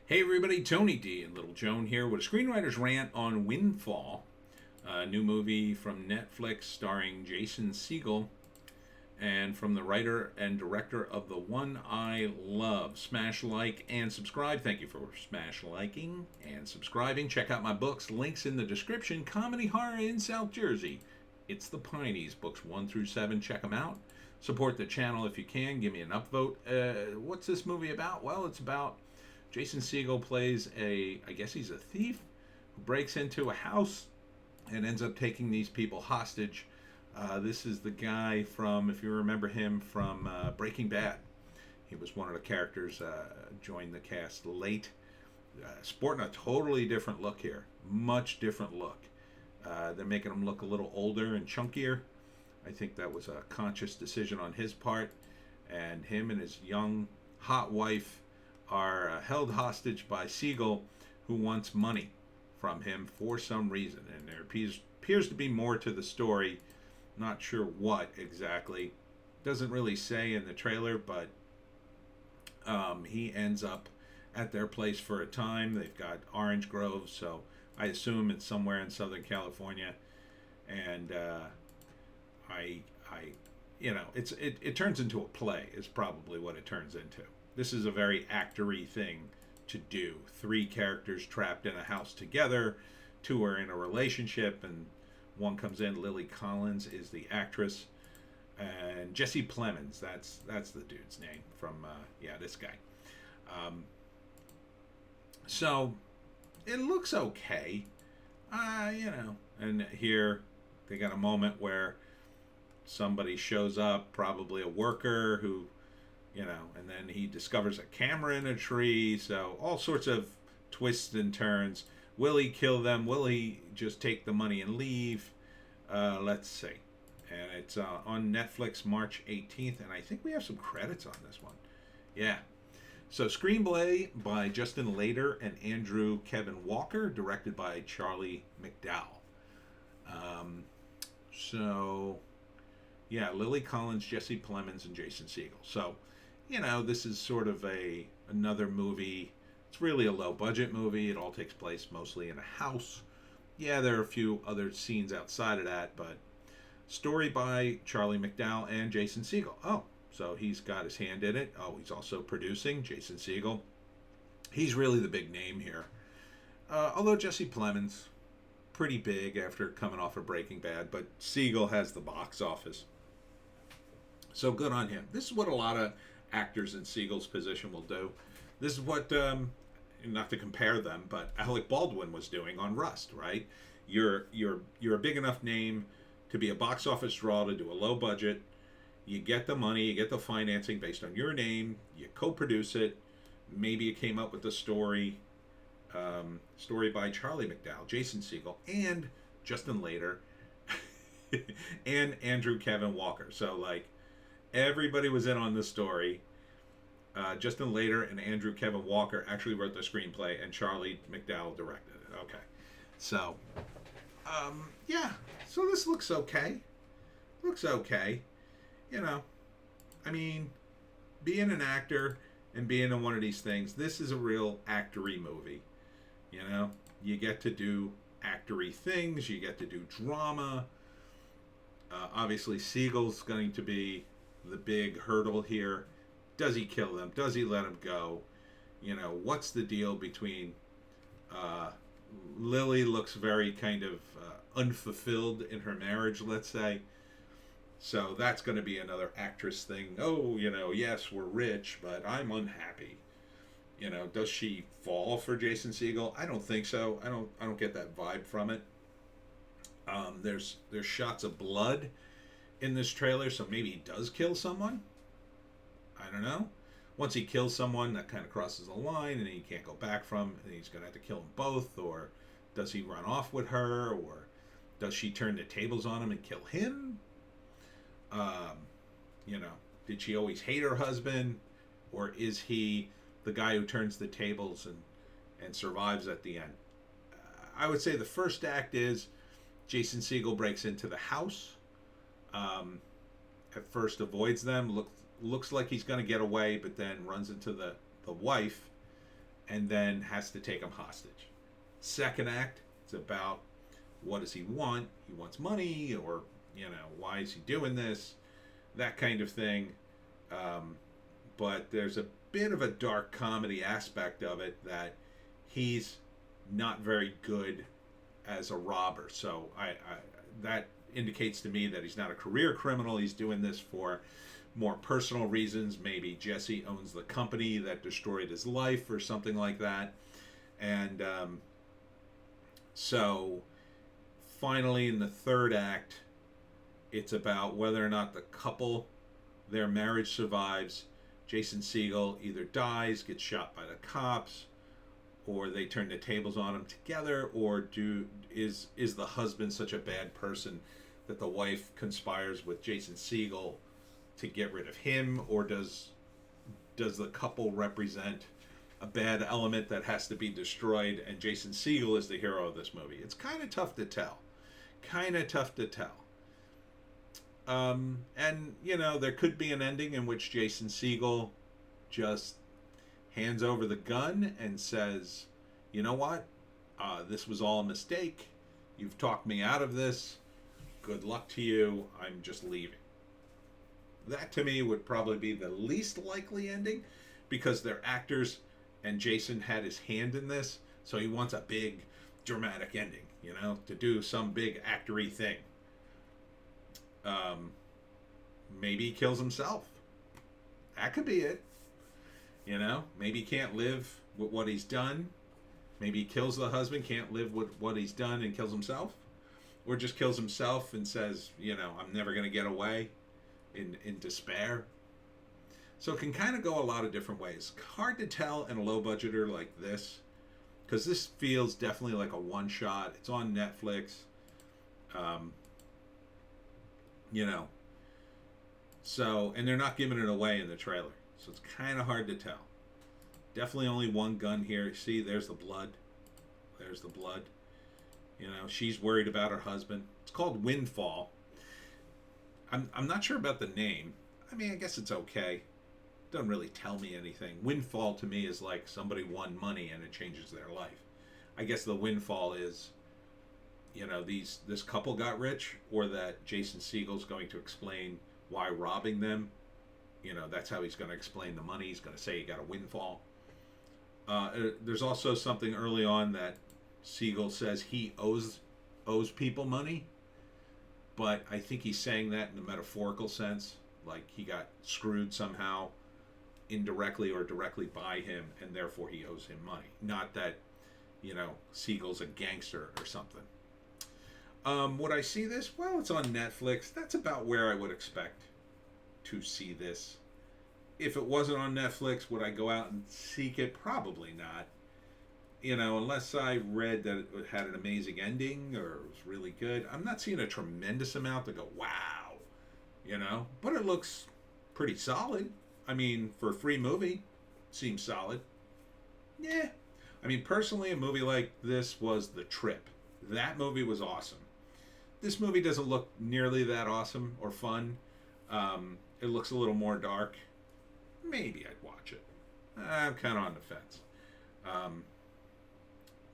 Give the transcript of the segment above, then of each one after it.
Hey everybody, Tony D and Little Joan here with a screenwriter's rant on Windfall, a new movie from Netflix starring Jason Segel and from the writer and director of The One I Love. Smash like and subscribe. Thank you for smash liking and subscribing. Check out my books, links in the description. Comedy Horror in South Jersey. It's the Pineys, books 1 through 7. Check them out. Support the channel if you can. Give me an upvote. What's this movie about? Well, it's about Jason Segel plays I guess he's a thief who breaks into a house and ends up taking these people hostage. This is the guy from, if you remember him, from Breaking Bad. He was one of the characters, joined the cast late. Sporting a totally different look here. Much different look. They're making him look a little older and chunkier. I think that was a conscious decision on his part. And him and his young, hot wife are held hostage by Segel, who wants money from him for some reason. And there appears to be more to the story. Not sure what exactly. Doesn't really say in the trailer, but he ends up at their place for a time. They've got orange groves, so I assume it's somewhere in Southern California. And it turns into a play. Is probably what it turns into. This is a very actory thing to do. 3 characters trapped in a house together. 2 are in a relationship, and one comes in. Lily Collins is the actress, and Jesse Plemons. That's the dude's name from this guy. So it looks okay, And here they got a moment where somebody shows up, probably a worker who, and then he discovers a camera in a tree. So all sorts of twists and turns. Will he kill them? Will he just take the money and leave? Let's see. And it's on Netflix March 18th. And I think we have some credits on this one. Yeah. So screenplay by Justin Lader and Andrew Kevin Walker, directed by Charlie McDowell. Lily Collins, Jesse Plemons, and Jason Segel. So, this is sort of another movie. It's really a low budget movie. It all takes place mostly in a house. Yeah, there are a few other scenes outside of that, but story by Charlie McDowell and Jason Segel. Oh, so he's got his hand in it. Oh, he's also producing, Jason Segel. He's really the big name here. Although Jesse Plemons, pretty big after coming off of Breaking Bad, but Segel has the box office. So good on him. This is what a lot of actors in Segel's position will do. This is what, not to compare them, but Alec Baldwin was doing on Rust, right? You're a big enough name to be a box office draw, to do a low budget. You get the money, you get the financing based on your name. You co-produce it. Maybe you came up with the story. Story by Charlie McDowell, Jason Segel, and Justin Lader, and Andrew Kevin Walker. So everybody was in on this story. Justin Lader and Andrew Kevin Walker actually wrote the screenplay, and Charlie McDowell directed it. Okay. So, so this looks okay. Looks okay. Being an actor and being in one of these things, this is a real actory movie. You get to do actory things. You get to do drama. Obviously, Segel's going to be the big hurdle here. Does he kill them? Does he let them go? What's the deal between Lily looks very kind of unfulfilled in her marriage, let's say. So that's going to be another actress thing. Oh, yes, we're rich, but I'm unhappy. Does she fall for Jason Segel? I don't think so. I don't get that vibe from it. There's shots of blood in this trailer, so maybe he does kill someone. I don't know. Once he kills someone, that kind of crosses the line, and he can't go back from, and he's going to have to kill them both. Or does he run off with her? Or does she turn the tables on him and kill him? Did she always hate her husband? Or is he the guy who turns the tables and survives at the end? I would say the first act is Jason Segel breaks into the house. At first avoids them. Looks like he's going to get away, but then runs into the wife and then has to take him hostage. Second act, it's about what does he want? He wants money, or, why is he doing this? That kind of thing. But there's a bit of a dark comedy aspect of it that he's not very good as a robber. So that indicates to me that he's not a career criminal. He's doing this for more personal reasons. Maybe Jesse owns the company that destroyed his life or something like that. And so finally in the third act, it's about whether or not the couple, their marriage survives. Jason Segel either dies, gets shot by the cops, or they turn the tables on him together, or is the husband such a bad person that the wife conspires with Jason Segel to get rid of him, or does the couple represent a bad element that has to be destroyed, and Jason Segel is the hero of this movie? It's kind of tough to tell. And, there could be an ending in which Jason Segel just hands over the gun and says, you know what? This was all a mistake. You've talked me out of this. Good luck to you. I'm just leaving. That, to me, would probably be the least likely ending, because they're actors and Jason had his hand in this, so he wants a big, dramatic ending, to do some big actory thing. Maybe he kills himself. That could be it. Maybe he can't live with what he's done. Maybe he kills the husband, can't live with what he's done, and kills himself. Or just kills himself and says, I'm never going to get away, in despair. So it can kind of go a lot of different ways. Hard to tell in a low budgeter like this, because this feels definitely like a one shot. It's on Netflix. So, and they're not giving it away in the trailer, so it's kind of hard to tell. Definitely only one gun here. See, there's the blood. She's worried about her husband. It's called Windfall. I'm not sure about the name. I mean, I guess it's okay. Doesn't really tell me anything. Windfall to me is like somebody won money and it changes their life. I guess the windfall is, this couple got rich, or that Jason Segel's going to explain why robbing them, that's how he's going to explain the money. He's going to say he got a windfall. There's also something early on that Segel says he owes people money, but I think he's saying that in a metaphorical sense, like he got screwed somehow, indirectly or directly by him, and therefore he owes him money. Not that, Segel's a gangster or something. Would I see this? Well, it's on Netflix. That's about where I would expect to see this. If it wasn't on Netflix, would I go out and seek it? Probably not. Unless I read that it had an amazing ending or it was really good. I'm not seeing a tremendous amount to go, wow, but it looks pretty solid. I mean, for a free movie, seems solid. Yeah. I mean, personally, a movie like this was The Trip. That movie was awesome. This movie doesn't look nearly that awesome or fun. It looks a little more dark. Maybe I'd watch it. I'm kind of on the fence.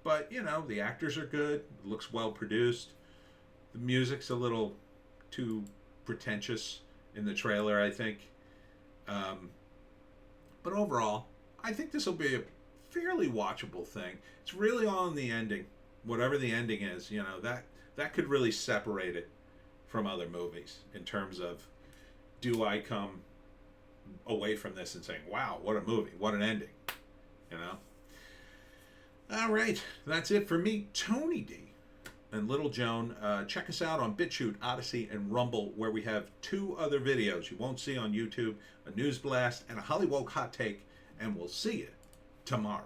But, the actors are good. It looks well produced. The music's a little too pretentious in the trailer, I think. But overall, I think this will be a fairly watchable thing. It's really all in the ending. Whatever the ending is, that could really separate it from other movies in terms of, do I come away from this and saying, wow, what a movie, what an ending, All right, that's it for me, Tony D and Little Joan. Check us out on Bitchute, Odysee, and Rumble, where we have 2 other videos you won't see on YouTube, a news blast and a Hollywoke hot take, and we'll see you tomorrow.